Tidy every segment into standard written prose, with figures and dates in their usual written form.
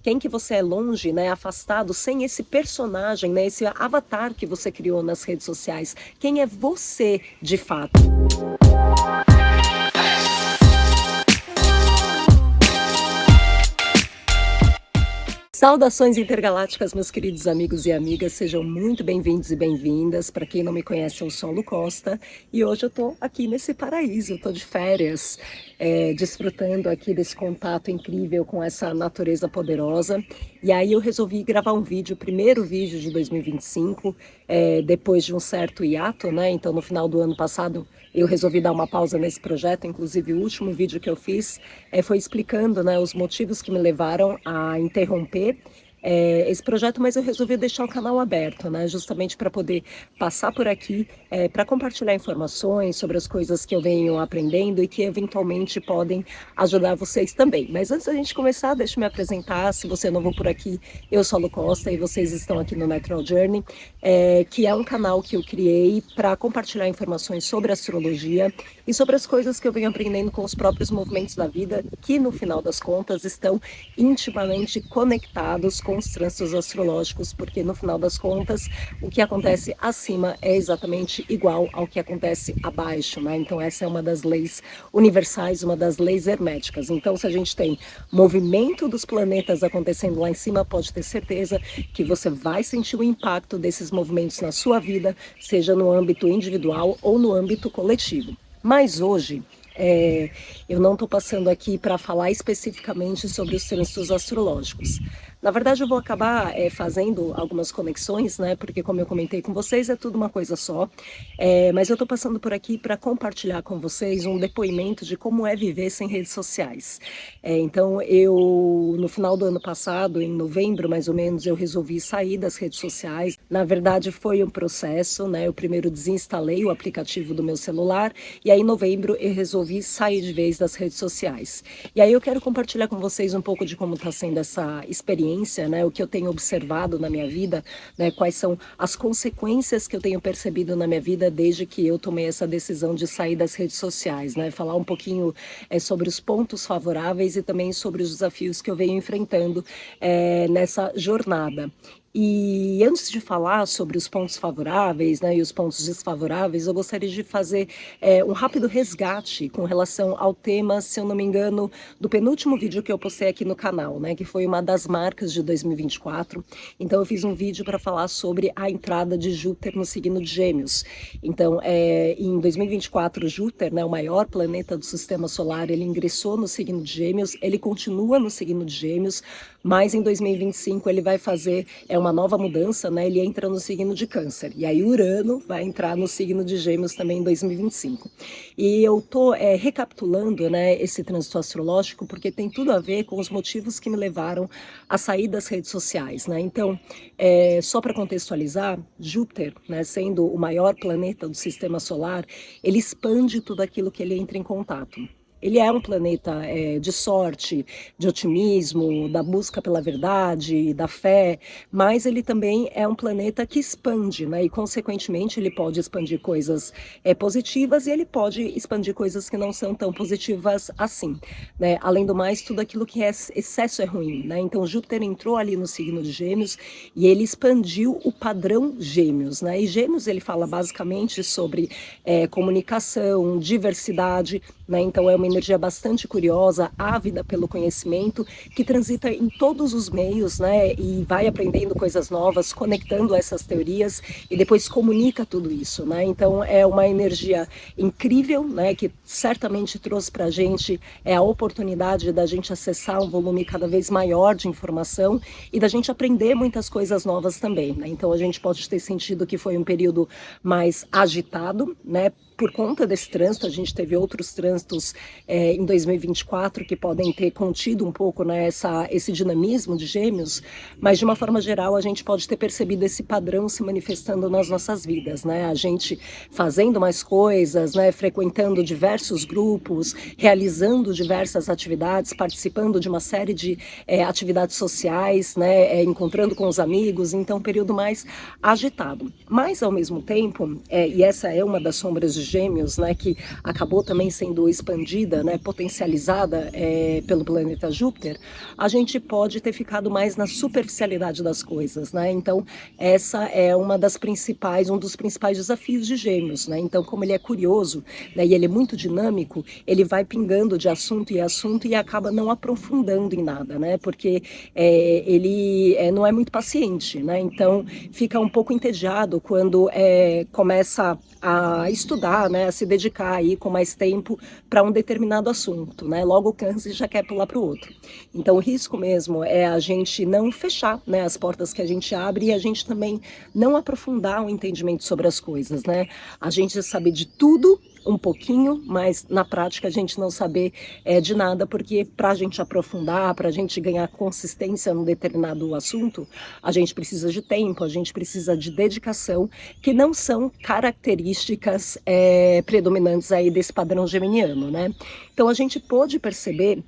Quem que você é longe, né, afastado, sem esse personagem, né, esse avatar que você criou nas redes sociais. Quem é você de fato? Saudações intergalácticas, meus queridos amigos e amigas, sejam muito bem-vindos e bem-vindas. Para quem não me conhece, eu sou a Lu Costa e hoje eu estou aqui nesse paraíso, eu estou de férias, desfrutando aqui desse contato incrível com essa natureza poderosa. E aí eu resolvi gravar um vídeo, o primeiro vídeo de 2025, depois de um certo hiato, né? Então no final do ano passado eu resolvi dar uma pausa nesse projeto, inclusive o último vídeo que eu fiz foi explicando, né, os motivos que me levaram a interromper esse projeto, mas eu resolvi deixar o canal aberto, né, justamente para poder passar por aqui, para compartilhar informações sobre as coisas que eu venho aprendendo e que eventualmente podem ajudar vocês também. Mas antes da gente começar, deixa eu me apresentar. Se você é novo por aqui, eu sou a Lu Costa e vocês estão aqui no Natural Journey, que é um canal que eu criei para compartilhar informações sobre astrologia e sobre as coisas que eu venho aprendendo com os próprios movimentos da vida, que no final das contas estão intimamente conectados com os trânsitos astrológicos, porque no final das contas o que acontece acima é exatamente igual ao que acontece abaixo, né? Então essa é uma das leis universais, uma das leis herméticas. Então se a gente tem movimento dos planetas acontecendo lá em cima, pode ter certeza que você vai sentir o impacto desses movimentos na sua vida, seja no âmbito individual ou no âmbito coletivo. Mas hoje eu não estou passando aqui para falar especificamente sobre os trânsitos astrológicos. Na verdade, eu vou acabar fazendo algumas conexões, né? Porque, como eu comentei com vocês, é tudo uma coisa só. Mas eu estou passando por aqui para compartilhar com vocês um depoimento de como é viver sem redes sociais. Então, no final do ano passado, em novembro mais ou menos, eu resolvi sair das redes sociais. Na verdade, foi um processo, né? Eu primeiro desinstalei o aplicativo do meu celular e aí, em novembro, eu resolvi sair de vez das redes sociais. E aí eu quero compartilhar com vocês um pouco de como está sendo essa experiência, né, o que eu tenho observado na minha vida, né, quais são as consequências que eu tenho percebido na minha vida desde que eu tomei essa decisão de sair das redes sociais, né, falar um pouquinho sobre os pontos favoráveis e também sobre os desafios que eu venho enfrentando nessa jornada. E antes de falar sobre os pontos favoráveis, né, e os pontos desfavoráveis, eu gostaria de fazer um rápido resgate com relação ao tema, se eu não me engano, do penúltimo vídeo que eu postei aqui no canal, né, que foi uma das marcas de 2024. Então eu fiz um vídeo para falar sobre a entrada de Júpiter no signo de Gêmeos. Então, em 2024, Júpiter, né, o maior planeta do sistema solar, ele ingressou no signo de Gêmeos, ele continua no signo de Gêmeos, mas em 2025 ele vai fazer uma nova mudança, né? Ele entra no signo de Câncer. E aí Urano vai entrar no signo de Gêmeos também em 2025. E eu tô recapitulando, né, esse trânsito astrológico porque tem tudo a ver com os motivos que me levaram a sair das redes sociais, né? Então, só para contextualizar, Júpiter, né, sendo o maior planeta do sistema solar, ele expande tudo aquilo que ele entra em contato. Ele é um planeta de sorte, de otimismo, da busca pela verdade, da fé, mas ele também é um planeta que expande, né? E consequentemente ele pode expandir coisas positivas e ele pode expandir coisas que não são tão positivas assim, né? Além do mais, tudo aquilo que é excesso é ruim, né? Então Júpiter entrou ali no signo de Gêmeos e ele expandiu o padrão Gêmeos, né? E Gêmeos ele fala basicamente sobre comunicação, diversidade, né? Então é uma energia bastante curiosa, ávida pelo conhecimento, que transita em todos os meios, né? E vai aprendendo coisas novas, conectando essas teorias e depois comunica tudo isso, né? Então é uma energia incrível, né? Que certamente trouxe para a gente a oportunidade da gente acessar um volume cada vez maior de informação e da gente aprender muitas coisas novas também, né? Então a gente pode ter sentido que foi um período mais agitado, né? Por conta desse trânsito, a gente teve outros trânsitos em 2024 que podem ter contido um pouco, né, esse dinamismo de Gêmeos, mas de uma forma geral a gente pode ter percebido esse padrão se manifestando nas nossas vidas, né? A gente fazendo mais coisas, né, frequentando diversos grupos, realizando diversas atividades, participando de uma série de atividades sociais, né, encontrando com os amigos, então um período mais agitado. Mas ao mesmo tempo, e essa é uma das sombras de Gêmeos, né, que acabou também sendo expandida, né, potencializada pelo planeta Júpiter, a gente pode ter ficado mais na superficialidade das coisas, né? Então, essa é um dos principais desafios de Gêmeos, né? Então, como ele é curioso, né, e ele é muito dinâmico, ele vai pingando de assunto em assunto e acaba não aprofundando em nada, né? Porque ele não é muito paciente, né? Então, fica um pouco entediado quando começa a estudar, né, a se dedicar aí com mais tempo para um determinado assunto, né? Logo cansa e já quer pular para o outro. Então, o risco mesmo é a gente não fechar, né, as portas que a gente abre e a gente também não aprofundar o entendimento sobre as coisas, né? A gente saber de tudo um pouquinho, mas na prática a gente não saber de nada, porque para a gente aprofundar, para a gente ganhar consistência num determinado assunto, a gente precisa de tempo, a gente precisa de dedicação, que não são características predominantes aí desse padrão geminiano, né? Então a gente pôde perceber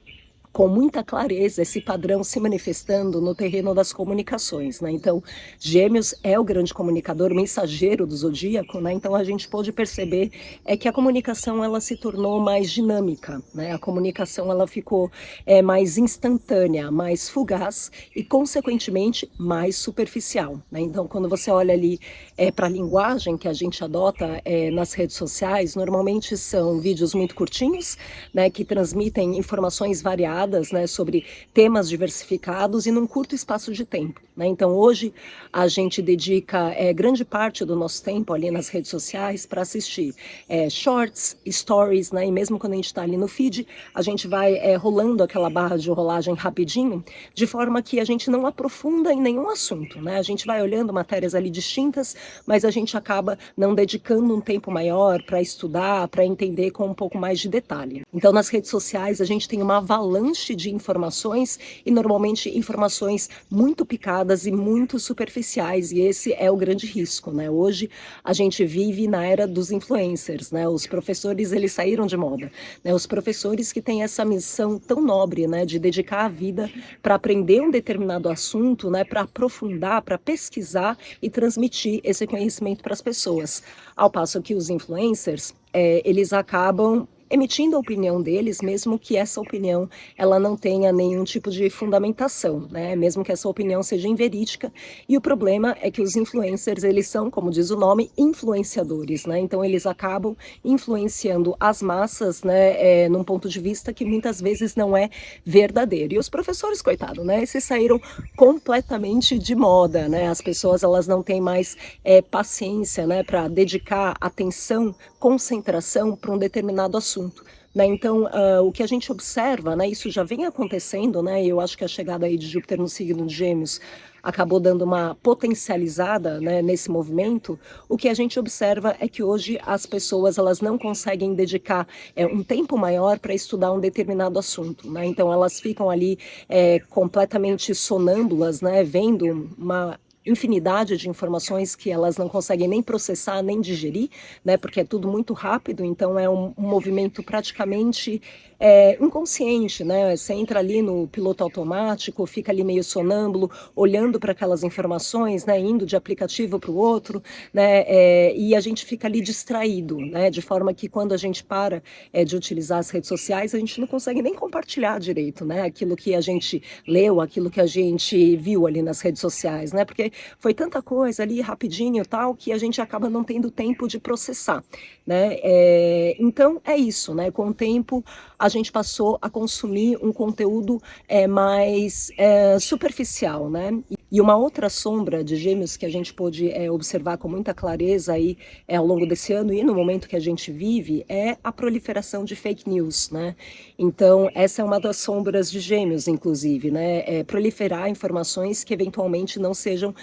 com muita clareza esse padrão se manifestando no terreno das comunicações, né? Então, Gêmeos é o grande comunicador, o mensageiro do zodíaco, né? Então, a gente pôde perceber que a comunicação ela se tornou mais dinâmica, né? A comunicação ela ficou mais instantânea, mais fugaz e, consequentemente, mais superficial, né? Então, quando você olha ali para a linguagem que a gente adota nas redes sociais, normalmente são vídeos muito curtinhos, né? Que transmitem informações variadas, né, sobre temas diversificados e num curto espaço de tempo, né? Então hoje a gente dedica grande parte do nosso tempo ali nas redes sociais para assistir shorts, stories, né? E mesmo quando a gente está ali no feed, a gente vai rolando aquela barra de rolagem rapidinho, de forma que a gente não aprofunda em nenhum assunto, né? A gente vai olhando matérias ali distintas, mas a gente acaba não dedicando um tempo maior para estudar, para entender com um pouco mais de detalhe. Então nas redes sociais a gente tem uma avalanche de informações e normalmente informações muito picadas e muito superficiais, e esse é o grande risco, né? Hoje a gente vive na era dos influencers, né? Os professores, eles saíram de moda, né? Os professores que têm essa missão tão nobre, né, de dedicar a vida para aprender um determinado assunto, né, para aprofundar, para pesquisar e transmitir esse conhecimento para as pessoas. Ao passo que os influencers, eles acabam emitindo a opinião deles, mesmo que essa opinião ela não tenha nenhum tipo de fundamentação, né? Mesmo que essa opinião seja inverídica. E o problema é que os influencers, eles são, como diz o nome, influenciadores, né? Então eles acabam influenciando as massas, né, num ponto de vista que muitas vezes não é verdadeiro. E os professores, coitado, né, esses saíram completamente de moda, né? As pessoas, elas não têm mais paciência, né, para dedicar atenção, concentração para um determinado assunto. Né? Então, o que a gente observa, né, isso já vem acontecendo, né, e eu acho que a chegada aí de Júpiter no signo de Gêmeos acabou dando uma potencializada, né, nesse movimento. O que a gente observa é que hoje as pessoas elas não conseguem dedicar um tempo maior para estudar um determinado assunto, né? Então elas ficam ali completamente sonâmbulas, né, vendo uma infinidade de informações que elas não conseguem nem processar, nem digerir, né, porque é tudo muito rápido, então é um movimento praticamente inconsciente, né? Você entra ali no piloto automático, fica ali meio sonâmbulo, olhando para aquelas informações, né, indo de aplicativo para o outro, né, e a gente fica ali distraído, né, de forma que quando a gente para de utilizar as redes sociais, a gente não consegue nem compartilhar direito, né, aquilo que a gente leu, aquilo que a gente viu ali nas redes sociais, né, porque foi tanta coisa ali rapidinho e tal, que a gente acaba não tendo tempo de processar, né? Então é isso, né? Com o tempo a gente passou a consumir um conteúdo mais superficial, né? E uma outra sombra de Gêmeos que a gente pôde observar com muita clareza aí ao longo desse ano e no momento que a gente vive é a proliferação de fake news, né? Então essa é uma das sombras de Gêmeos, inclusive, né? Proliferar informações que eventualmente não sejam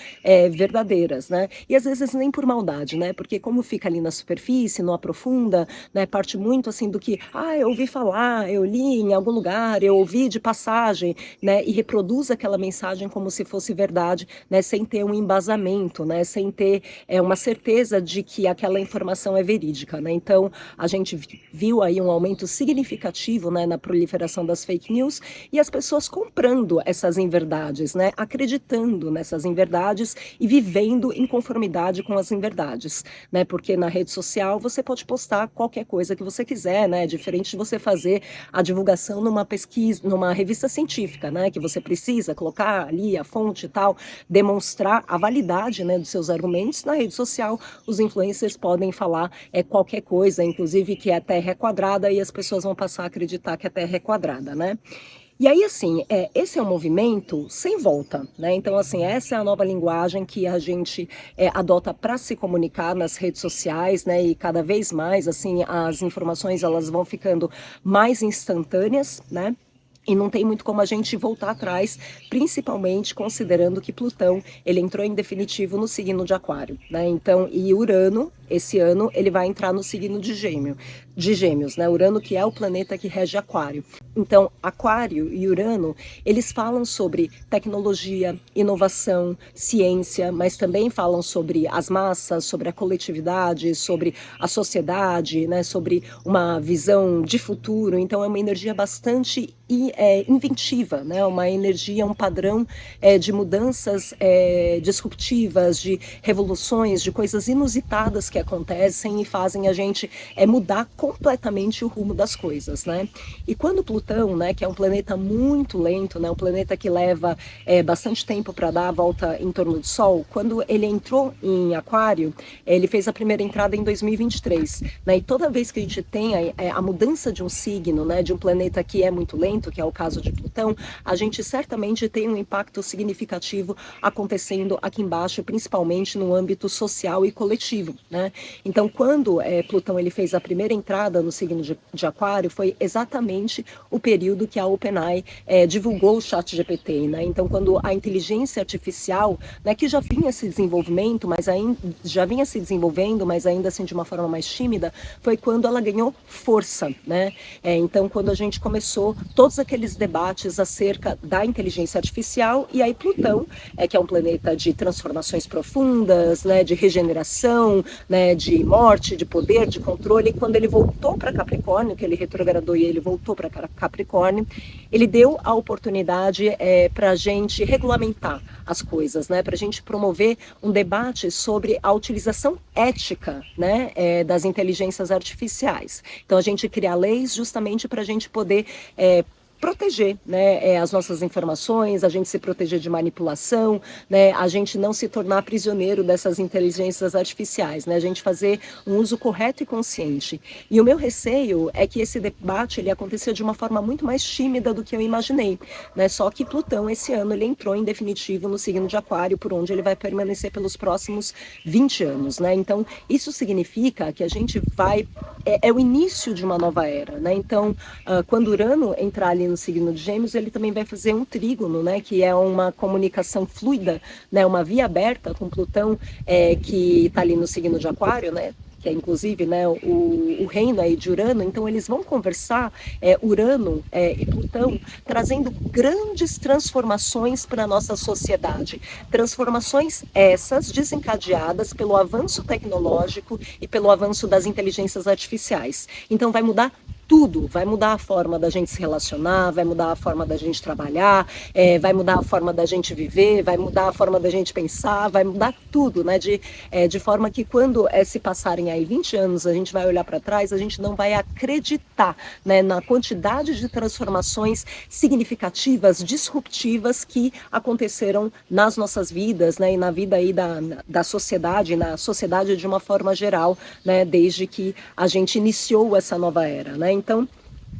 verdadeiras, né? E às vezes nem por maldade, né? Porque como fica ali na superfície, não aprofunda, né? Parte muito assim do que, eu ouvi falar, eu li em algum lugar, eu ouvi de passagem, né? E reproduz aquela mensagem como se fosse verdade. verdade, né, sem ter um embasamento, né, sem ter uma certeza de que aquela informação é verídica, né? Então, a gente viu aí um aumento significativo, né, na proliferação das fake news e as pessoas comprando essas inverdades, né, acreditando nessas inverdades e vivendo em conformidade com as inverdades, né? Porque na rede social você pode postar qualquer coisa que você quiser, né? Diferente de você fazer a divulgação numa pesquisa, numa revista científica, né? Que você precisa colocar ali a fonte e tal, demonstrar a validade, né, dos seus argumentos. Na rede social, os influencers podem falar qualquer coisa, inclusive que a Terra é quadrada, e as pessoas vão passar a acreditar que a Terra é quadrada, né? E aí, assim, esse é um movimento sem volta, né? Então, assim, essa é a nova linguagem que a gente adota para se comunicar nas redes sociais, né? E cada vez mais, assim, as informações elas vão ficando mais instantâneas, né? E não tem muito como a gente voltar atrás, principalmente considerando que Plutão, ele entrou em definitivo no signo de Aquário, né? Então, e Urano, esse ano, ele vai entrar no signo de Gêmeos, né? Urano, que é o planeta que rege Aquário. Então, Aquário e Urano, eles falam sobre tecnologia, inovação, ciência, mas também falam sobre as massas, sobre a coletividade, sobre a sociedade, né? Sobre uma visão de futuro. Então, é uma energia bastante inventiva, né? Uma energia, um padrão de mudanças disruptivas, de revoluções, de coisas inusitadas que acontecem e fazem a gente mudar completamente o rumo das coisas, né? E quando Plutão, né, que é um planeta muito lento, né, um planeta que leva bastante tempo para dar a volta em torno do Sol, quando ele entrou em Aquário, ele fez a primeira entrada em 2023, né? E toda vez que a gente tem a mudança de um signo, né, de um planeta que é muito lento, que é o caso de Plutão, a gente certamente tem um impacto significativo acontecendo aqui embaixo, principalmente no âmbito social e coletivo, né? Então, quando Plutão ele fez a primeira entrada no signo de Aquário, foi exatamente o período que a OpenAI divulgou o ChatGPT, né? Então, quando a inteligência artificial, né, que já vinha se desenvolvimento, já vinha se desenvolvendo, mas ainda assim de uma forma mais tímida, foi quando ela ganhou força, né? Então, quando a gente começou todos aqueles debates acerca da inteligência artificial, e aí Plutão, que é um planeta de transformações profundas, né, de regeneração, né, de morte, de poder, de controle, quando ele voltou para Capricórnio, que ele retrogradou e ele voltou para Capricórnio, ele deu a oportunidade para a gente regulamentar as coisas, né, para a gente promover um debate sobre a utilização ética, né, das inteligências artificiais. Então, a gente cria leis justamente para a gente poder proteger, né, as nossas informações, a gente se proteger de manipulação, né, a gente não se tornar prisioneiro dessas inteligências artificiais, né, a gente fazer um uso correto e consciente. E o meu receio é que esse debate ele aconteça de uma forma muito mais tímida do que eu imaginei, né, só que Plutão esse ano ele entrou em definitivo no signo de Aquário, por onde ele vai permanecer pelos próximos 20 anos, né, então isso significa que a gente vai, é o início de uma nova era, né, então quando Urano entrar ali no signo de Gêmeos, ele também vai fazer um trígono, né, que é uma comunicação fluida, né, uma via aberta com Plutão, que está ali no signo de Aquário, né, que é inclusive, né, o reino aí de Urano. Então eles vão conversar, Urano e Plutão, trazendo grandes transformações para a nossa sociedade. Transformações essas desencadeadas pelo avanço tecnológico e pelo avanço das inteligências artificiais. Então vai mudar tudo, vai mudar a forma da gente se relacionar, vai mudar a forma da gente trabalhar, vai mudar a forma da gente viver, vai mudar a forma da gente pensar, vai mudar tudo, né? De forma que quando se passarem aí 20 anos, a gente vai olhar para trás, a gente não vai acreditar, né, na quantidade de transformações significativas, disruptivas que aconteceram nas nossas vidas, né, e na vida aí da sociedade, na sociedade de uma forma geral, né, desde que a gente iniciou essa nova era, né? Então,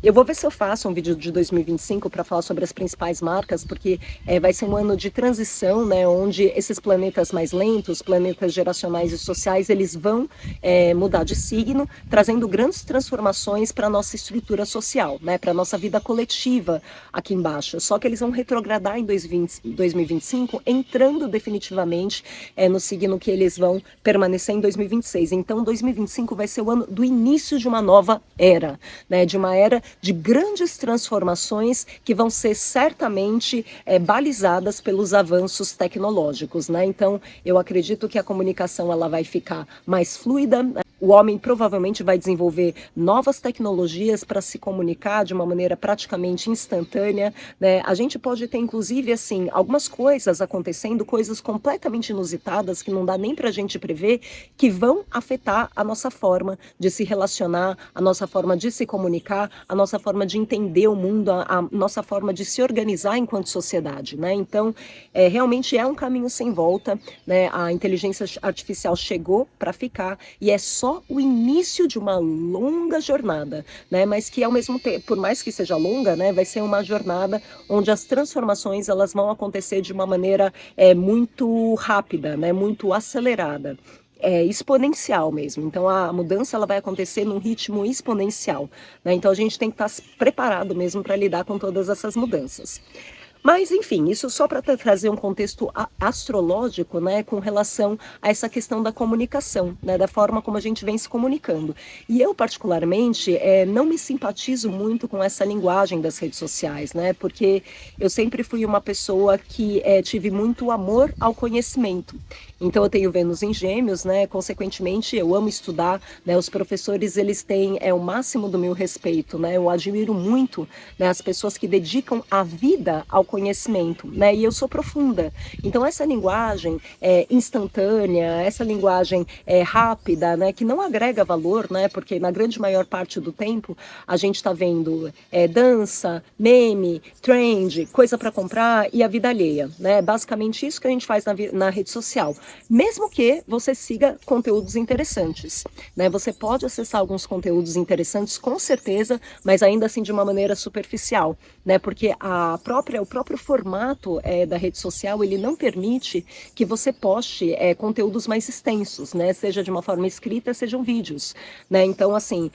eu vou ver se eu faço um vídeo de 2025 para falar sobre as principais marcas, porque vai ser um ano de transição, né, onde esses planetas mais lentos, planetas geracionais e sociais, eles vão mudar de signo, trazendo grandes transformações para a nossa estrutura social, né, para a nossa vida coletiva aqui embaixo. Só que eles vão retrogradar em 2025, entrando definitivamente no signo que eles vão permanecer em 2026. Então, 2025 vai ser o ano do início de uma nova era, né, de uma era dia de grandes transformações que vão ser certamente balizadas pelos avanços tecnológicos, né? Então, eu acredito que a comunicação ela vai ficar mais fluida. O homem provavelmente vai desenvolver novas tecnologias para se comunicar de uma maneira praticamente instantânea, né? A gente pode ter, inclusive, assim, algumas coisas acontecendo, coisas completamente inusitadas que não dá nem para a gente prever, que vão afetar a nossa forma de se relacionar, a nossa forma de se comunicar, a nossa forma de entender o mundo, a nossa forma de se organizar enquanto sociedade, né? Então, realmente é um caminho sem volta, né? A inteligência artificial chegou para ficar e é só o início de uma longa jornada, né? Mas que ao mesmo tempo, por mais que seja longa, né, vai ser uma jornada onde as transformações elas vão acontecer de uma maneira muito rápida, né, muito acelerada. Exponencial mesmo. Então a mudança ela vai acontecer num ritmo exponencial, né? Então a gente tem que estar preparado mesmo para lidar com todas essas mudanças. Mas, enfim, isso só para trazer um contexto astrológico, né, com relação a essa questão da comunicação, né, da forma como a gente vem se comunicando. E eu, particularmente, não me simpatizo muito com essa linguagem das redes sociais, né, porque eu sempre fui uma pessoa que tive muito amor ao conhecimento. Então, eu tenho Vênus em Gêmeos, né, consequentemente, eu amo estudar, né, os professores, eles têm o máximo do meu respeito, né, eu admiro muito, né, as pessoas que dedicam a vida ao conhecimento, né? E eu sou profunda. Então essa linguagem instantânea, essa linguagem rápida, né? Que não agrega valor, né? Porque na grande maior parte do tempo a gente está vendo dança, meme, trend, coisa para comprar e a vida alheia, né? Basicamente isso que a gente faz na rede social. Mesmo que você siga conteúdos interessantes, né? Você pode acessar alguns conteúdos interessantes, com certeza, mas ainda assim de uma maneira superficial, né? Porque o próprio formato da rede social, ele não permite que você poste conteúdos mais extensos, né? Seja de uma forma escrita, sejam vídeos, né? Então, assim,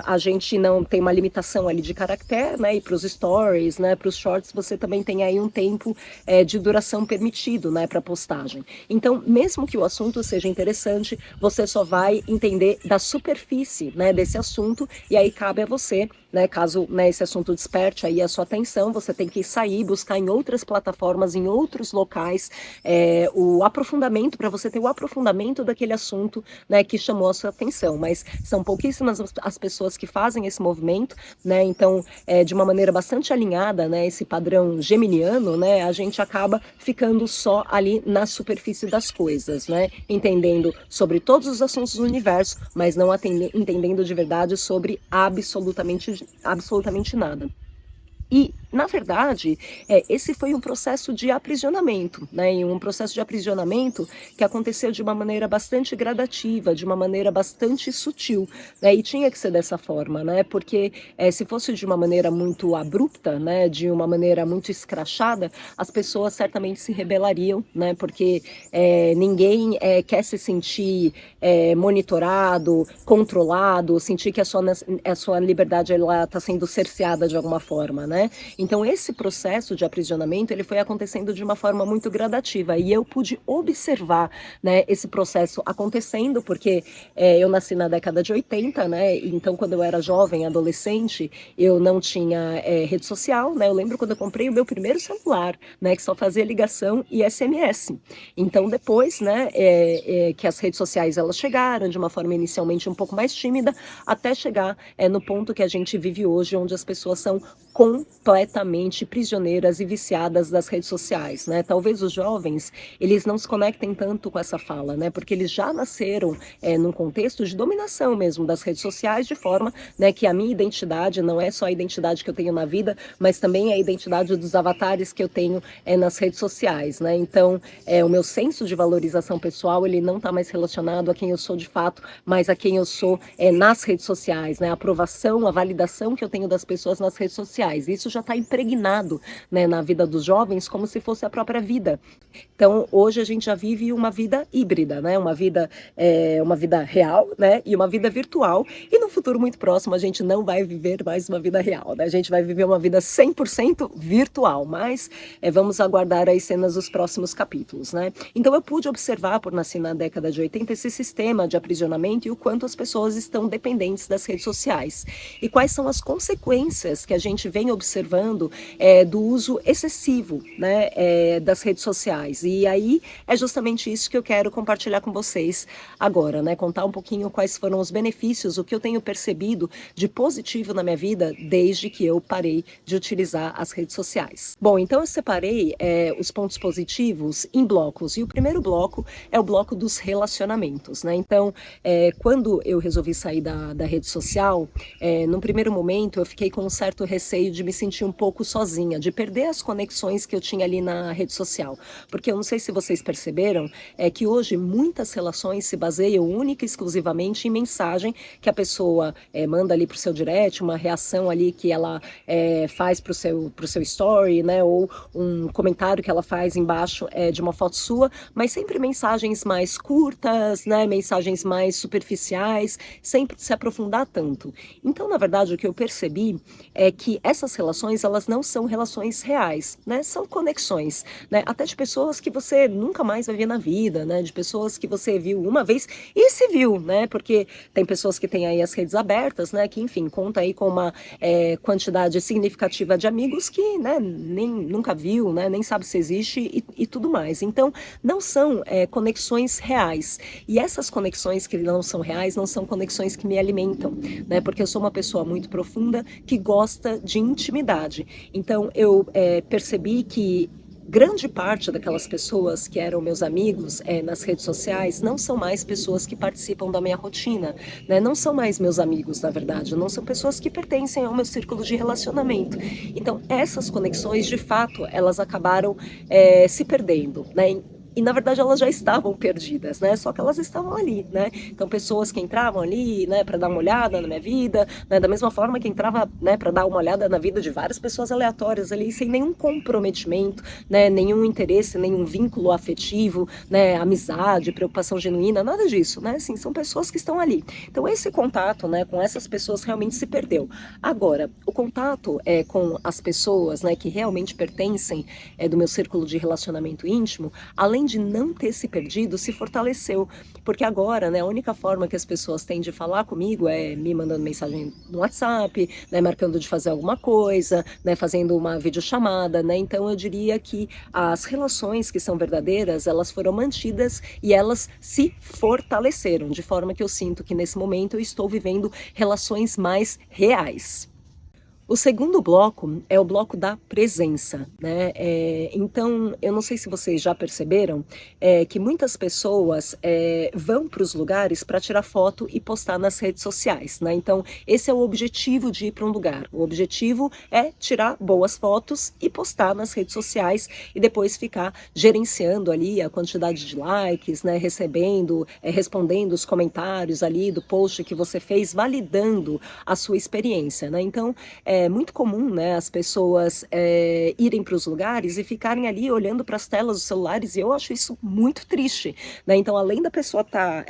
a gente não tem uma limitação ali de caractere, né? E para os stories, né? Para os shorts, você também tem aí um tempo de duração permitido, né? Para postagem. Então, mesmo que o assunto seja interessante, você só vai entender da superfície, né? Desse assunto, e aí cabe a você, né? Caso, né, esse assunto desperte aí a sua atenção, você tem que sair, buscar em outras plataformas, em outros locais, o aprofundamento, para você ter o aprofundamento daquele assunto, né, que chamou a sua atenção. Mas são pouquíssimas as pessoas que fazem esse movimento, né? Então, de uma maneira bastante alinhada, né, esse padrão geminiano, né, a gente acaba ficando só ali na superfície das coisas, né? Entendendo sobre todos os assuntos do universo, mas não entendendo de verdade sobre absolutamente nada. E, na verdade, esse foi um processo de aprisionamento, né? E um processo de aprisionamento que aconteceu de uma maneira bastante gradativa, de uma maneira bastante sutil, né? E tinha que ser dessa forma, né? Porque se fosse de uma maneira muito abrupta, né? De uma maneira muito escrachada, as pessoas certamente se rebelariam, né? Porque ninguém quer se sentir monitorado, controlado, sentir que a sua liberdade está sendo cerceada de alguma forma, né? Então esse processo de aprisionamento ele foi acontecendo de uma forma muito gradativa e eu pude observar, né, esse processo acontecendo porque eu nasci na década de 80, né? Então quando eu era jovem, adolescente, eu não tinha rede social, né? Eu lembro quando eu comprei o meu primeiro celular, né, que só fazia ligação e SMS. Então depois, né, que as redes sociais elas chegaram de uma forma inicialmente um pouco mais tímida, até chegar no ponto que a gente vive hoje, onde as pessoas são completamente prisioneiras e viciadas das redes sociais, né? Talvez os jovens, eles não se conectem tanto com essa fala, né? Porque eles já nasceram num contexto de dominação mesmo das redes sociais, de forma, né, que a minha identidade não é só a identidade que eu tenho na vida, mas também a identidade dos avatares que eu tenho nas redes sociais, né? Então, o meu senso de valorização pessoal, ele não está mais relacionado a quem eu sou de fato, mas a quem eu sou nas redes sociais, né? A aprovação, a validação que eu tenho das pessoas nas redes sociais. sociais. Isso já está impregnado, né, na vida dos jovens como se fosse a própria vida. Então, hoje a gente já vive uma vida híbrida, né? Uma vida real, né? E uma vida virtual. E no futuro muito próximo a gente não vai viver mais uma vida real, né? A gente vai viver uma vida 100% virtual. Mas vamos aguardar as cenas dos próximos capítulos, né? Então eu pude observar, por nascer na década de 80, esse sistema de aprisionamento e o quanto as pessoas estão dependentes das redes sociais. E quais são as consequências que a gente vem observando do uso excessivo, né, das redes sociais. E aí é justamente isso que eu quero compartilhar com vocês agora, né? Contar um pouquinho quais foram os benefícios, o que eu tenho percebido de positivo na minha vida desde que eu parei de utilizar as redes sociais. Bom, então eu separei os pontos positivos em blocos. E o primeiro bloco é o bloco dos relacionamentos, né? Então, quando eu resolvi sair da rede social, num primeiro momento eu fiquei com um certo receio de me sentir um pouco sozinha, de perder as conexões que eu tinha ali na rede social. Porque eu não sei se vocês perceberam, que hoje muitas relações se baseiam única e exclusivamente em mensagem que a pessoa manda ali para o seu direct, uma reação ali que ela faz para o seu story, né? Ou um comentário que ela faz embaixo de uma foto sua, mas sempre mensagens mais curtas, né? Mensagens mais superficiais, sempre se aprofundar tanto. Então, na verdade, o que eu percebi é que essas relações, elas não são relações reais, né? São conexões, né? Até de pessoas que você nunca mais vai ver na vida, né? De pessoas que você viu uma vez e se viu, né? Porque tem pessoas que têm aí as redes abertas, né? Que, enfim, conta aí com uma quantidade significativa de amigos que, né, nem nunca viu, né? Nem sabe se existe e tudo mais. Então, não são conexões reais. E essas conexões que não são reais, não são conexões que me alimentam, né? Porque eu sou uma pessoa muito profunda que gosta de intimidade. Então, eu percebi que grande parte daquelas pessoas que eram meus amigos nas redes sociais não são mais pessoas que participam da minha rotina, né? Não são mais meus amigos, na verdade, não são pessoas que pertencem ao meu círculo de relacionamento. Então, essas conexões, de fato, elas acabaram se perdendo, né? E na verdade elas já estavam perdidas, né? Só que elas estavam ali, né? Então pessoas que entravam ali, né, para dar uma olhada na minha vida, né, da mesma forma que entrava, né, para dar uma olhada na vida de várias pessoas aleatórias ali, sem nenhum comprometimento, né, nenhum interesse, nenhum vínculo afetivo, né, amizade, preocupação genuína, nada disso, né? Assim, são pessoas que estão ali. Então esse contato, né, com essas pessoas realmente se perdeu. Agora, o contato com as pessoas, né, que realmente pertencem do meu círculo de relacionamento íntimo, além de não ter se perdido, se fortaleceu. Porque agora, né, a única forma que as pessoas têm de falar comigo é me mandando mensagem no WhatsApp, né, marcando de fazer alguma coisa, né, fazendo uma videochamada, né? Então eu diria que as relações que são verdadeiras, elas foram mantidas e elas se fortaleceram, de forma que eu sinto que nesse momento eu estou vivendo relações mais reais. O segundo bloco é o bloco da presença, né? Então, eu não sei se vocês já perceberam que muitas pessoas vão para os lugares para tirar foto e postar nas redes sociais, né? Então, esse é o objetivo de ir para um lugar. O objetivo é tirar boas fotos e postar nas redes sociais e depois ficar gerenciando ali a quantidade de likes, né? Recebendo, respondendo os comentários ali do post que você fez, validando a sua experiência, né? Então, é muito comum, né, as pessoas irem para os lugares e ficarem ali olhando para as telas dos celulares, e eu acho isso muito triste, né? Então, além da pessoa estar,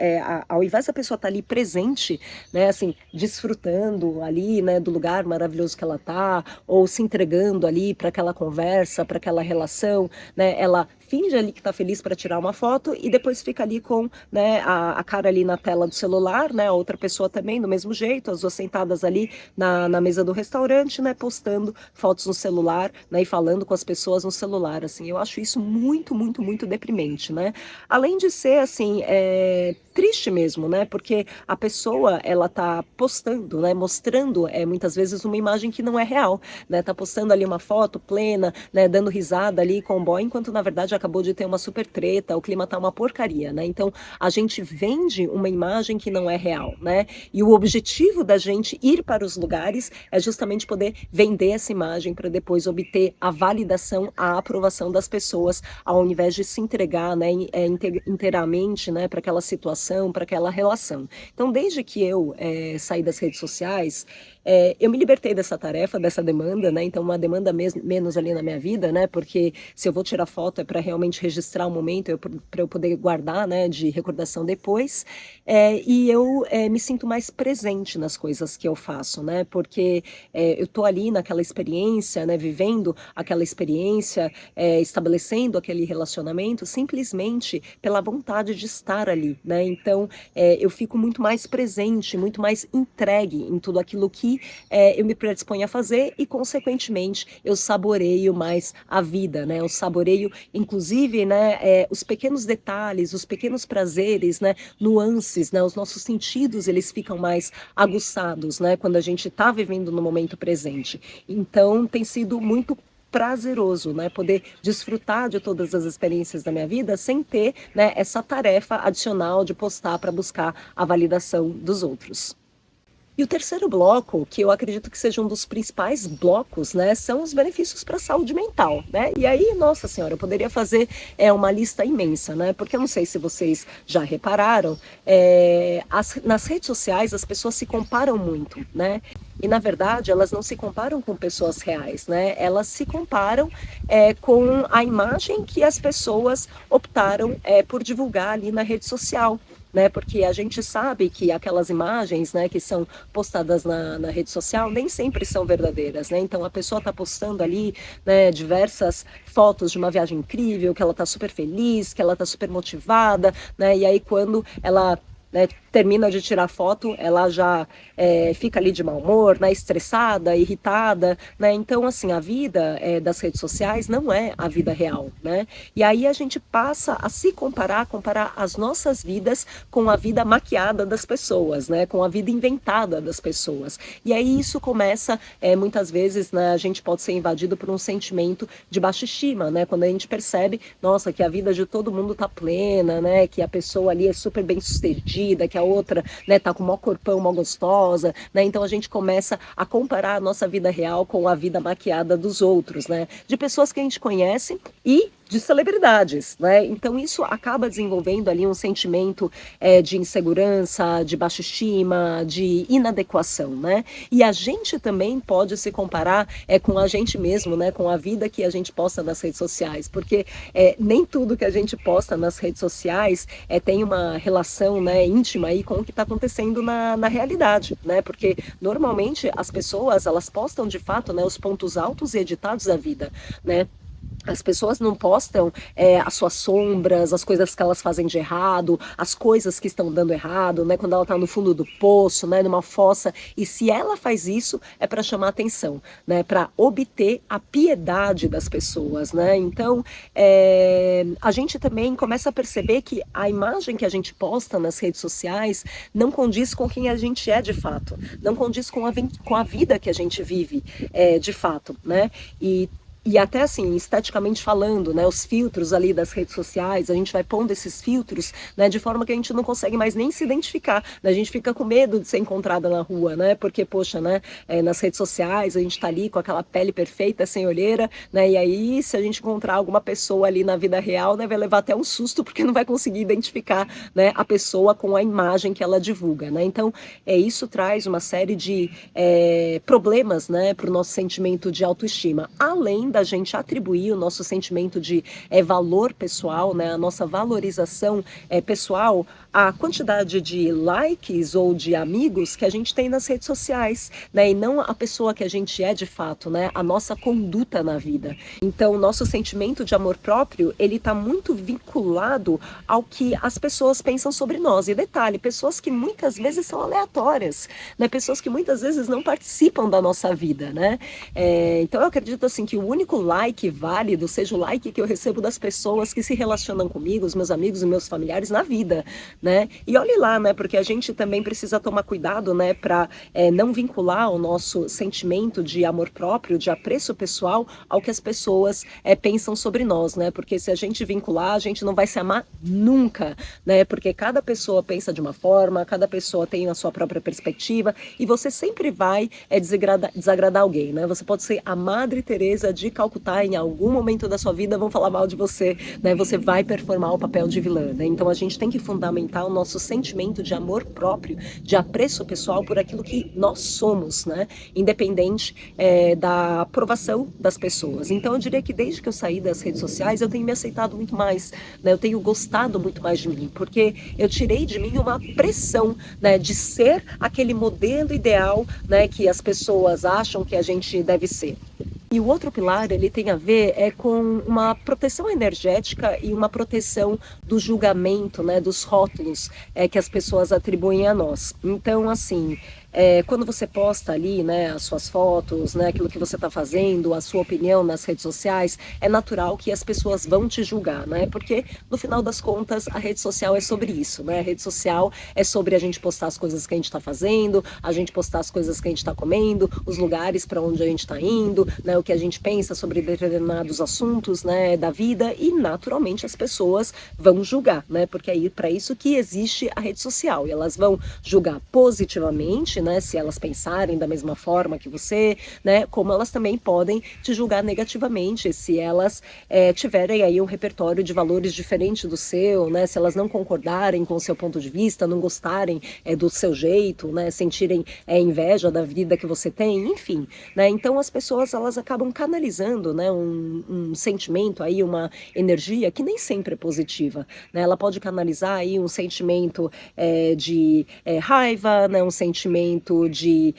ao invés da pessoa estar ali presente, né, assim, desfrutando ali, né, do lugar maravilhoso que ela está, ou se entregando ali para aquela conversa, para aquela relação, né, ela finge ali que está feliz para tirar uma foto e depois fica ali com, né, a cara ali na tela do celular, né, a outra pessoa também do mesmo jeito, as duas sentadas ali na mesa do restaurante, né, postando fotos no celular, né, e falando com as pessoas no celular, assim, eu acho isso muito, muito, muito deprimente, né, além de ser, assim, triste mesmo, né, porque a pessoa, ela tá postando, né, mostrando, muitas vezes uma imagem que não é real, né, tá postando ali uma foto plena, né, dando risada ali com o boy, enquanto na verdade acabou de ter uma super treta, o clima tá uma porcaria, né, então a gente vende uma imagem que não é real, né, e o objetivo da gente ir para os lugares é justamente poder vender essa imagem para depois obter a validação, a aprovação das pessoas, ao invés de se entregar, né, inteiramente, né, para aquela situação, para aquela relação. Então, desde que eu saí das redes sociais, eu me libertei dessa tarefa, dessa demanda, né? Então, uma demanda menos ali na minha vida, né? Porque se eu vou tirar foto é para realmente registrar o momento, para eu poder guardar, né? De recordação depois. E eu me sinto mais presente nas coisas que eu faço, né? Porque eu tô ali naquela experiência, né? Vivendo aquela experiência, estabelecendo aquele relacionamento, simplesmente pela vontade de estar ali, né? Então, eu fico muito mais presente, muito mais entregue em tudo aquilo que eu me predisponho a fazer e, consequentemente, eu saboreio mais a vida, né? Eu saboreio, inclusive, né, os pequenos detalhes, os pequenos prazeres, né, nuances, né? Os nossos sentidos, eles ficam mais aguçados, né? Quando a gente está vivendo no momento presente. Então, tem sido muito prazeroso, né, poder desfrutar de todas as experiências da minha vida sem ter, né, essa tarefa adicional de postar para buscar a validação dos outros. E o terceiro bloco, que eu acredito que seja um dos principais blocos, né, são os benefícios para a saúde mental, né? E aí, nossa senhora, eu poderia fazer uma lista imensa, né? Porque eu não sei se vocês já repararam, nas redes sociais as pessoas se comparam muito, né? E na verdade elas não se comparam com pessoas reais, né? Elas se comparam com a imagem que as pessoas optaram por divulgar ali na rede social. Né, porque a gente sabe que aquelas imagens, né, que são postadas na rede social nem sempre são verdadeiras, né? Então a pessoa está postando ali, né, diversas fotos de uma viagem incrível, que ela está super feliz, que ela está super motivada, né? E aí quando ela, né, termina de tirar foto, ela já fica ali de mau humor, né, estressada, irritada, né? Então, assim, a vida das redes sociais não é a vida real, né? E aí a gente passa a se comparar as nossas vidas com a vida maquiada das pessoas, né? Com a vida inventada das pessoas. E aí isso começa, muitas vezes, né, a gente pode ser invadido por um sentimento de baixa estima, né? Quando a gente percebe, nossa, que a vida de todo mundo tá plena, né? Que a pessoa ali é super bem sucedida, que a outra, né, tá com o maior corpão, mó gostosa, né? Então a gente começa a comparar a nossa vida real com a vida maquiada dos outros, né? De pessoas que a gente conhece e de celebridades, né? Então isso acaba desenvolvendo ali um sentimento de insegurança, de baixa estima, de inadequação, né? E a gente também pode se comparar com a gente mesmo, né? Com a vida que a gente posta nas redes sociais, porque nem tudo que a gente posta nas redes sociais tem uma relação, né, íntima aí com o que está acontecendo na realidade, né? Porque normalmente as pessoas elas postam de fato, né, os pontos altos e editados da vida, né? As pessoas não postam as suas sombras, as coisas que elas fazem de errado, as coisas que estão dando errado, né? Quando ela está no fundo do poço, né? Numa fossa. E se ela faz isso, é para chamar atenção, né? Para obter a piedade das pessoas, né? Então, a gente também começa a perceber que a imagem que a gente posta nas redes sociais não condiz com quem a gente é de fato, não condiz com a vida que a gente vive de fato, né? E até assim, esteticamente falando, né, os filtros ali das redes sociais, a gente vai pondo esses filtros, né, de forma que a gente não consegue mais nem se identificar, né, a gente fica com medo de ser encontrada na rua, né, porque, poxa, né, nas redes sociais a gente tá ali com aquela pele perfeita, sem olheira, né, e aí se a gente encontrar alguma pessoa ali na vida real, né, vai levar até um susto, porque não vai conseguir identificar, né, a pessoa com a imagem que ela divulga, né, então isso traz uma série de problemas, né, para o nosso sentimento de autoestima, além da gente atribuir o nosso sentimento de valor pessoal, né, a nossa valorização pessoal, a quantidade de likes ou de amigos que a gente tem nas redes sociais, né, e não a pessoa que a gente é de fato, né, a nossa conduta na vida. Então, o nosso sentimento de amor próprio, ele está muito vinculado ao que as pessoas pensam sobre nós. E detalhe, pessoas que muitas vezes são aleatórias, né, pessoas que muitas vezes não participam da nossa vida, né. Então, eu acredito assim que o único like válido seja o like que eu recebo das pessoas que se relacionam comigo, os meus amigos e meus familiares na vida, né? E olhe lá, né? Porque a gente também precisa tomar cuidado, né? Para não vincular o nosso sentimento de amor próprio, de apreço pessoal, ao que as pessoas pensam sobre nós, né? Porque se a gente vincular, a gente não vai se amar nunca, né? Porque cada pessoa pensa de uma forma, cada pessoa tem a sua própria perspectiva e você sempre vai desagradar alguém, né? Você pode ser a Madre Teresa de Calcutá, em algum momento da sua vida, vão falar mal de você, né? Você vai performar o papel de vilã, né? Então a gente tem que fundamentar o nosso sentimento de amor próprio, de apreço pessoal por aquilo que nós somos, né? Independente da aprovação das pessoas. Então eu diria que desde que eu saí das redes sociais, eu tenho me aceitado muito mais, né? Eu tenho gostado muito mais de mim, porque eu tirei de mim uma pressão, né, de ser aquele modelo ideal, né, que as pessoas acham que a gente deve ser. E o outro pilar, ele tem a ver com uma proteção energética e uma proteção do julgamento, né, dos rótulos que as pessoas atribuem a nós. Então, assim, quando você posta ali, né, as suas fotos, né, aquilo que você está fazendo, a sua opinião nas redes sociais, é natural que as pessoas vão te julgar, né? Porque no final das contas a rede social é sobre isso, né? A rede social é sobre a gente postar as coisas que a gente está fazendo, a gente postar as coisas que a gente está comendo, os lugares para onde a gente está indo, né, o que a gente pensa sobre determinados assuntos, né, da vida, e naturalmente as pessoas vão julgar, né? Porque é para isso que existe a rede social, e elas vão julgar positivamente, né, se elas pensarem da mesma forma que você, né, como elas também podem te julgar negativamente se elas tiverem aí um repertório de valores diferente do seu, né, se elas não concordarem com o seu ponto de vista, não gostarem do seu jeito, né, sentirem inveja da vida que você tem, enfim, né, então as pessoas elas acabam canalizando, né, um sentimento aí, uma energia que nem sempre é positiva, né, ela pode canalizar aí um sentimento de raiva, né, um sentimento de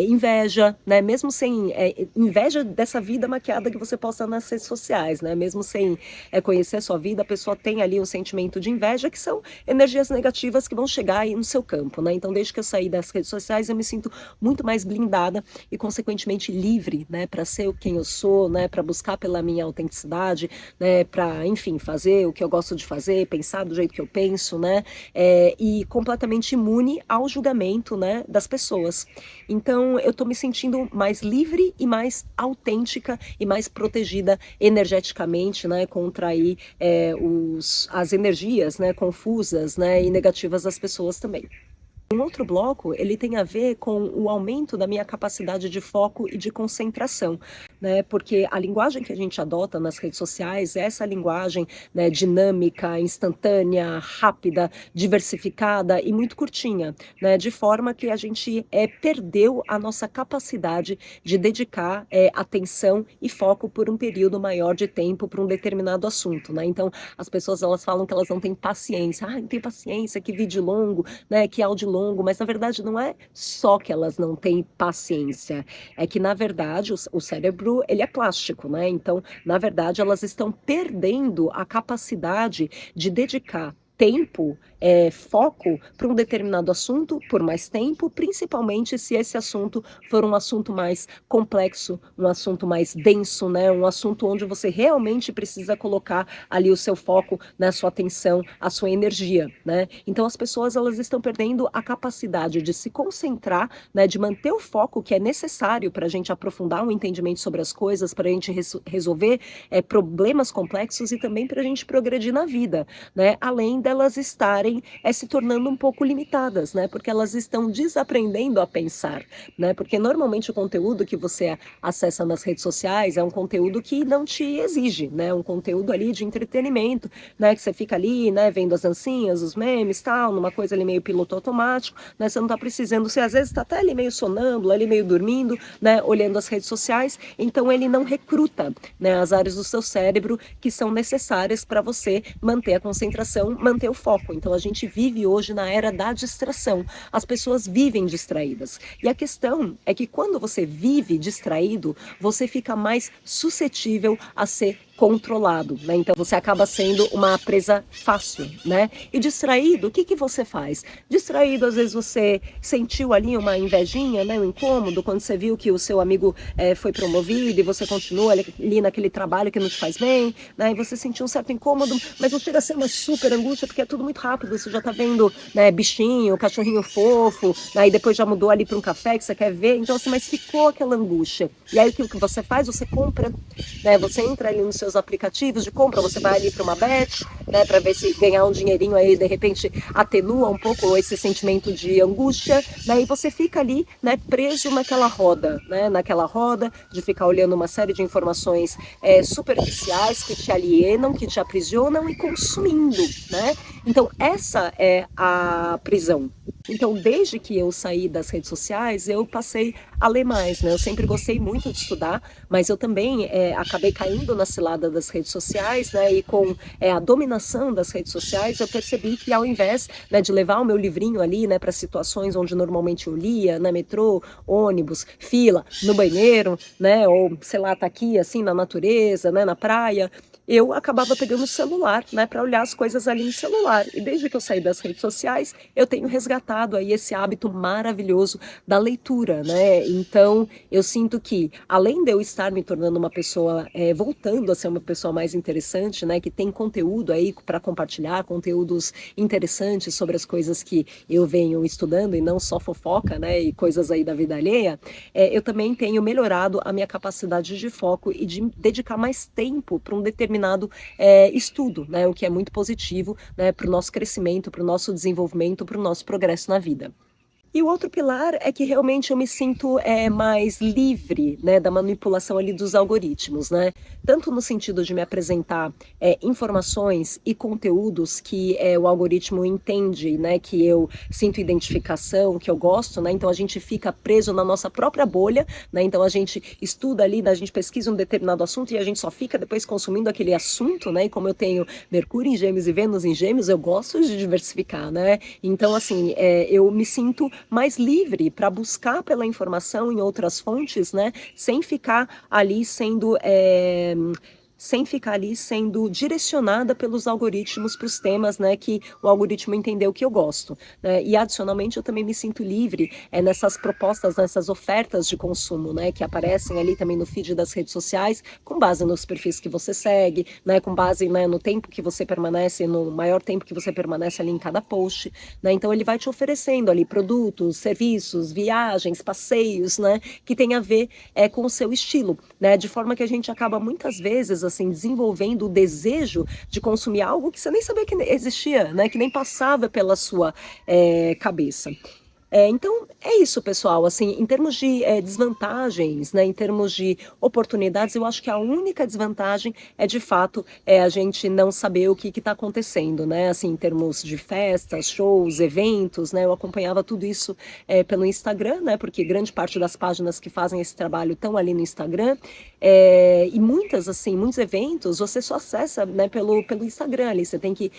inveja, né? Mesmo sem inveja dessa vida maquiada que você posta nas redes sociais, né? Mesmo sem conhecer a sua vida, a pessoa tem ali um sentimento de inveja, que são energias negativas que vão chegar aí no seu campo, né? Então, desde que eu saí das redes sociais, eu me sinto muito mais blindada e, consequentemente, livre, né? Para ser quem eu sou, né? Para buscar pela minha autenticidade, né? Para, enfim, fazer o que eu gosto de fazer, pensar do jeito que eu penso, né? E completamente imune ao julgamento, né? Das pessoas. Então eu estou me sentindo mais livre e mais autêntica e mais protegida energeticamente, né, contra aí, as energias, né, confusas, né, e negativas das pessoas também. Um outro bloco, ele tem a ver com o aumento da minha capacidade de foco e de concentração, né? Porque a linguagem que a gente adota nas redes sociais é essa linguagem, né, dinâmica, instantânea, rápida, diversificada e muito curtinha, né? De forma que a gente perdeu a nossa capacidade de dedicar atenção e foco por um período maior de tempo para um determinado assunto, né? Então, as pessoas elas falam que elas não têm paciência. Não tem paciência, que vídeo longo, né? Que áudio longo, mas na verdade não é só que elas não têm paciência, é que na verdade o cérebro ele é plástico, né? Então, na verdade, elas estão perdendo a capacidade de dedicar tempo, foco para um determinado assunto por mais tempo, principalmente se esse assunto for um assunto mais complexo, um assunto mais denso, né? Um assunto onde você realmente precisa colocar ali o seu foco, né? A sua atenção, a sua energia, né? Então as pessoas elas estão perdendo a capacidade de se concentrar, né? De manter o foco que é necessário para a gente aprofundar um entendimento sobre as coisas, para a gente resolver problemas complexos e também para a gente progredir na vida, né? Além delas estarem se tornando um pouco limitadas, né? Porque elas estão desaprendendo a pensar, né? Porque normalmente o conteúdo que você acessa nas redes sociais é um conteúdo que não te exige, né? Um conteúdo ali de entretenimento, né? Que você fica ali, né? Vendo as dancinhas, os memes, tal, numa coisa ali meio piloto automático, né? Você não tá precisando, você às vezes tá até ali meio sonâmbulo, ali meio dormindo, né? Olhando as redes sociais, então ele não recruta, né? As áreas do seu cérebro que são necessárias para você manter a concentração, manter o foco. Então a gente vive hoje na era da distração. As pessoas vivem distraídas. E a questão é que quando você vive distraído, você fica mais suscetível a ser controlado, né? Então você acaba sendo uma presa fácil, né? E distraído, o que que você faz? Distraído, às vezes você sentiu ali uma invejinha, né? Um incômodo quando você viu que o seu amigo foi promovido e você continua ali naquele trabalho que não te faz bem, né? E você sentiu um certo incômodo, mas não chega a ser uma super angústia porque é tudo muito rápido, você já tá vendo, né, bichinho, cachorrinho fofo, né? E depois já mudou ali para um café que você quer ver, então assim, mas ficou aquela angústia. E aí o que você faz? Você compra, né? Você entra ali no seu seus aplicativos de compra, você vai ali para uma bet, né, para ver se ganhar um dinheirinho aí, de repente atenua um pouco esse sentimento de angústia, né, e você fica ali, né, preso naquela roda, né, naquela roda de ficar olhando uma série de informações superficiais que te alienam, que te aprisionam e consumindo, né? Então essa é a prisão. Então, desde que eu saí das redes sociais, eu passei a ler mais, né? Eu sempre gostei muito de estudar, mas eu também acabei caindo na cilada das redes sociais, né? E com a dominação das redes sociais, eu percebi que ao invés, né, de levar o meu livrinho ali, né, para situações onde normalmente eu lia, na metrô, ônibus, fila, no banheiro, né? Ou sei lá, tá aqui assim na natureza, né, na praia, eu acabava pegando o celular, né, para olhar as coisas ali no celular. E desde que eu saí das redes sociais, eu tenho resgatado aí esse hábito maravilhoso da leitura, né? Então, eu sinto que, além de eu estar me tornando uma pessoa, voltando a ser uma pessoa mais interessante, né, que tem conteúdo aí para compartilhar, conteúdos interessantes sobre as coisas que eu venho estudando e não só fofoca, né, e coisas aí da vida alheia, eu também tenho melhorado a minha capacidade de foco e de dedicar mais tempo para um determinado estudo, né, o que é muito positivo, né, para o nosso crescimento, para o nosso desenvolvimento, para o nosso progresso na vida. E o outro pilar é que realmente eu me sinto mais livre, né, da manipulação ali dos algoritmos, né? Tanto no sentido de me apresentar informações e conteúdos que o algoritmo entende, né, que eu sinto identificação, que eu gosto, né? Então a gente fica preso na nossa própria bolha, né? Então a gente estuda ali, a gente pesquisa um determinado assunto e a gente só fica depois consumindo aquele assunto, né? E como eu tenho Mercúrio em Gêmeos e Vênus em Gêmeos, eu gosto de diversificar, né? Então assim, eu me sinto mais livre para buscar pela informação em outras fontes, né, sem ficar ali sendo direcionada pelos algoritmos para os temas, né, que o algoritmo entendeu que eu gosto, né? E adicionalmente eu também me sinto livre nessas propostas, nessas ofertas de consumo, né, que aparecem ali também no feed das redes sociais, com base nos perfis que você segue, né, com base, né, no tempo que você permanece, no maior tempo que você permanece ali em cada post, né? Então ele vai te oferecendo ali produtos, serviços, viagens, passeios, né, que tem a ver com o seu estilo, né, de forma que a gente acaba muitas vezes assim desenvolvendo o desejo de consumir algo que você nem sabia que existia, né, que nem passava pela sua cabeça. Então, é isso, pessoal. Assim, em termos de desvantagens, né, em termos de oportunidades, eu acho que a única desvantagem é, de fato, a gente não saber o que está acontecendo, né? Assim, em termos de festas, shows, eventos, né? Eu acompanhava tudo isso pelo Instagram, né? Porque grande parte das páginas que fazem esse trabalho estão ali no Instagram. E muitos eventos você só acessa, né, pelo Instagram ali. Você tem que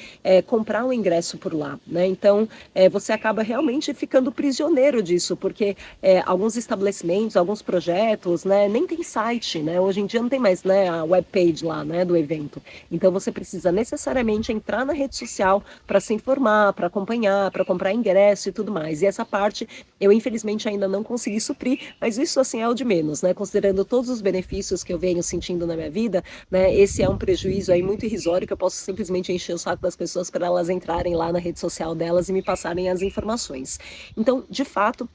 comprar um ingresso por lá, né? Então, você acaba realmente ficando prisioneiro disso, porque alguns estabelecimentos, alguns projetos, né, nem tem site, né? Hoje em dia não tem mais, né, a webpage lá, né, do evento. Então você precisa necessariamente entrar na rede social para se informar, para acompanhar, para comprar ingresso e tudo mais. E essa parte eu infelizmente ainda não consegui suprir, mas isso assim é o de menos, né? Considerando todos os benefícios que eu venho sentindo na minha vida, né? Esse é um prejuízo aí muito irrisório que eu posso simplesmente encher o saco das pessoas para elas entrarem lá na rede social delas e me passarem as informações. Então, de fato,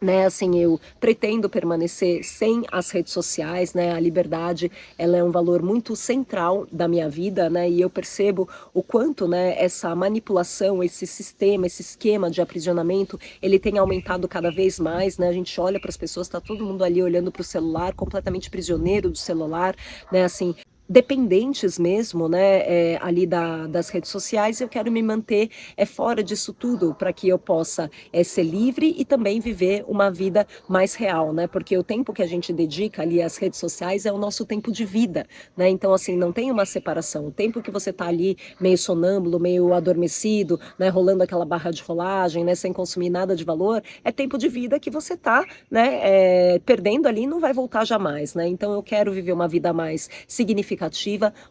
né, assim, eu pretendo permanecer sem as redes sociais, né, a liberdade, ela é um valor muito central da minha vida, né, e eu percebo o quanto, né, essa manipulação, esse sistema, esse esquema de aprisionamento, ele tem aumentado cada vez mais, né, a gente olha para as pessoas, tá todo mundo ali olhando para o celular, completamente prisioneiro do celular, né, assim, dependentes mesmo, né, ali das redes sociais. Eu quero me manter fora disso tudo para que eu possa ser livre e também viver uma vida mais real, né, porque o tempo que a gente dedica ali às redes sociais é o nosso tempo de vida, né, então assim, não tem uma separação, o tempo que você está ali meio sonâmbulo, meio adormecido, né, rolando aquela barra de rolagem, né, sem consumir nada de valor, é tempo de vida que você está, né, perdendo ali e não vai voltar jamais, né, então eu quero viver uma vida mais significativa,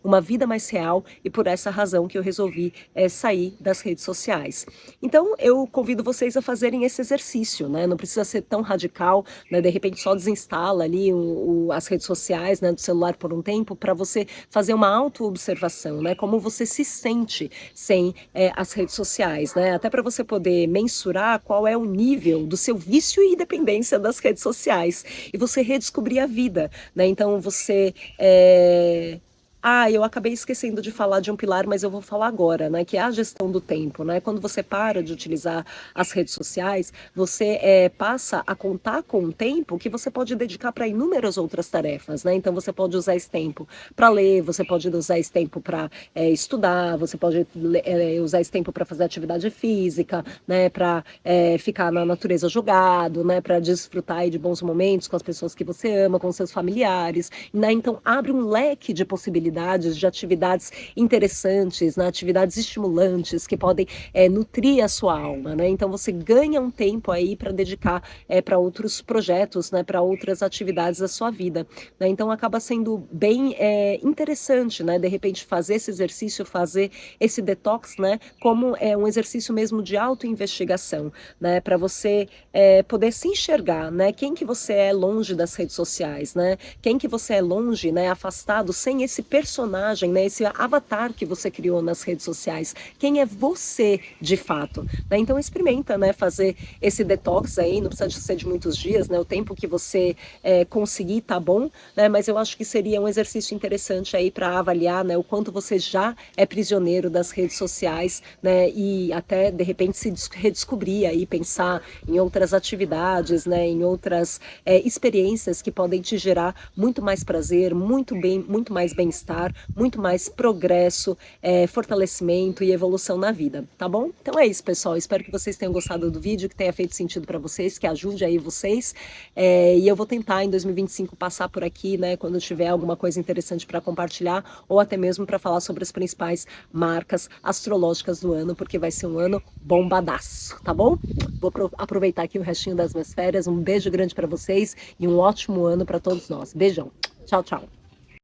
uma vida mais real, e por essa razão que eu resolvi sair das redes sociais. Então eu convido vocês a fazerem esse exercício, né? Não precisa ser tão radical, né? De repente só desinstala ali as redes sociais, né, do celular por um tempo, para você fazer uma auto-observação, né? Como você se sente sem as redes sociais, né? Até para você poder mensurar qual é o nível do seu vício e dependência das redes sociais, e você redescobrir a vida, né? Então você Ah, eu acabei esquecendo de falar de um pilar, mas eu vou falar agora, né? Que é a gestão do tempo, né? Quando você para de utilizar as redes sociais, você passa a contar com o tempo que você pode dedicar para inúmeras outras tarefas, né? Então você pode usar esse tempo para ler, você pode usar esse tempo para estudar, você pode usar esse tempo para fazer atividade física, né? Para ficar na natureza jogado, né? Para desfrutar aí de bons momentos com as pessoas que você ama, com seus familiares, né? Então abre um leque de possibilidades de atividades interessantes, né? Atividades estimulantes que podem nutrir a sua alma, né? Então você ganha um tempo aí para dedicar para outros projetos, né? Para outras atividades da sua vida, né? Então acaba sendo bem interessante, né? De repente fazer esse exercício, fazer esse detox, né? Como um exercício mesmo de autoinvestigação, né? Para você poder se enxergar, né? Quem que você é longe das redes sociais, né? Quem que você é longe, né? Afastado, sem esse personagem, né? Esse avatar que você criou nas redes sociais. Quem é você de fato, né? Então experimenta, né? Fazer esse detox aí, não precisa ser de muitos dias, né? O tempo que você conseguir tá bom, né? Mas eu acho que seria um exercício interessante aí para avaliar, né? O quanto você já é prisioneiro das redes sociais, né? E até de repente se redescobrir aí, pensar em outras atividades, né? Em outras experiências que podem te gerar muito mais prazer, muito mais bem-estar, muito mais progresso, fortalecimento e evolução na vida, tá bom? Então é isso, pessoal. Espero que vocês tenham gostado do vídeo, que tenha feito sentido para vocês, que ajude aí vocês. E eu vou tentar em 2025 passar por aqui, né? Quando tiver alguma coisa interessante para compartilhar, ou até mesmo para falar sobre as principais marcas astrológicas do ano, porque vai ser um ano bombadaço, tá bom? Vou aproveitar aqui o restinho das minhas férias. Um beijo grande para vocês e um ótimo ano para todos nós. Beijão. Tchau, tchau.